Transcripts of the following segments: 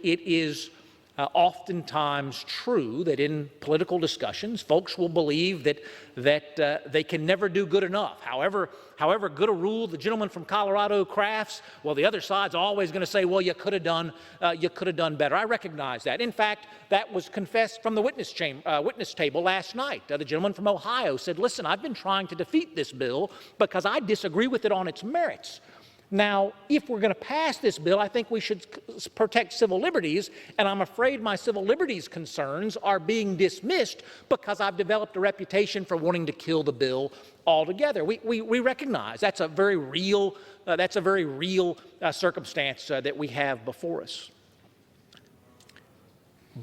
it is oftentimes true that in political discussions, folks will believe that they can never do good enough. However good a rule the gentleman from Colorado crafts, well, the other side's always going to say, well, you could have done better. I recognize that. In fact, that was confessed from the witness table last night. The gentleman from Ohio said, listen, I've been trying to defeat this bill because I disagree with it on its merits. Now, if we're going to pass this bill, I think we should protect civil liberties, and I'm afraid my civil liberties concerns are being dismissed because I've developed a reputation for wanting to kill the bill altogether. We recognize that's a very real circumstance that we have before us.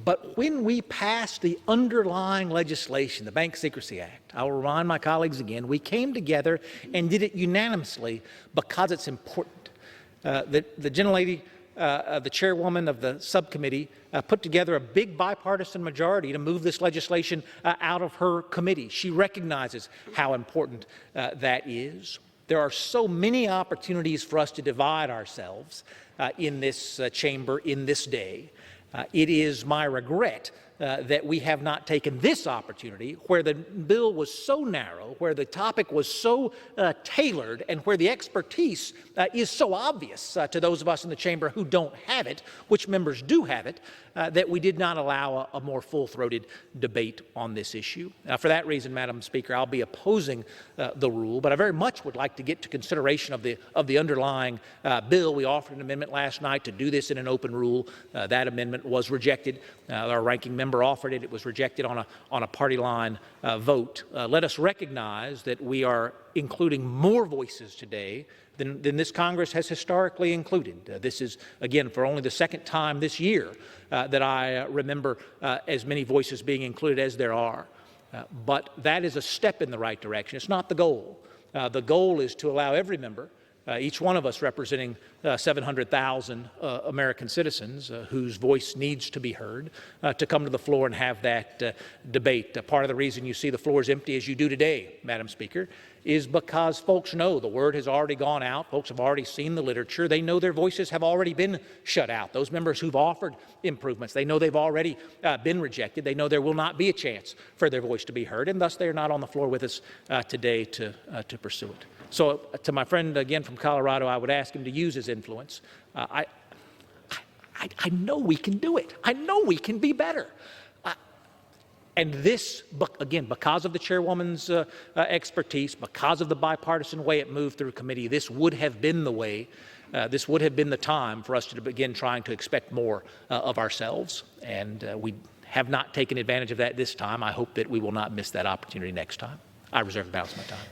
But when we passed the underlying legislation, the Bank Secrecy Act, I will remind my colleagues again, we came together and did it unanimously because it's important. The gentlelady, the chairwoman of the subcommittee, put together a big bipartisan majority to move this legislation out of her committee. She recognizes how important that is. There are so many opportunities for us to divide ourselves in this chamber in this day. It is my regret that we have not taken this opportunity where the bill was so narrow, where the topic was so tailored, and where the expertise is so obvious to those of us in the chamber who don't have it, which members do have it, that we did not allow a more full-throated debate on this issue. For that reason, Madam Speaker, I'll be opposing the rule, but I very much would like to get to consideration of the underlying bill. We offered an amendment last night to do this in an open rule. That amendment was rejected. Our ranking member offered it. It was rejected on a party line vote. Let us recognize that we are including more voices today than this Congress has historically included. This is, again, for only the second time this year that I remember as many voices being included as there are. But that is a step in the right direction. It's not the goal. The goal is to allow every member, each one of us representing 700,000 American citizens whose voice needs to be heard, to come to the floor and have that debate. Part of the reason you see the floor as empty as you do today, Madam Speaker, is because folks know the word has already gone out. Folks have already seen the literature. They know their voices have already been shut out. Those members who've offered improvements, they know they've already been rejected. They know there will not be a chance for their voice to be heard, and thus they are not on the floor with us today to pursue it. So to my friend, again, from Colorado, I would ask him to use his influence. I know we can do it. I know we can be better. And this, again, because of the chairwoman's expertise, because of the bipartisan way it moved through committee, this would have been the way, this would have been the time for us to begin trying to expect more of ourselves. And we have not taken advantage of that this time. I hope that we will not miss that opportunity next time. I reserve the balance of my time.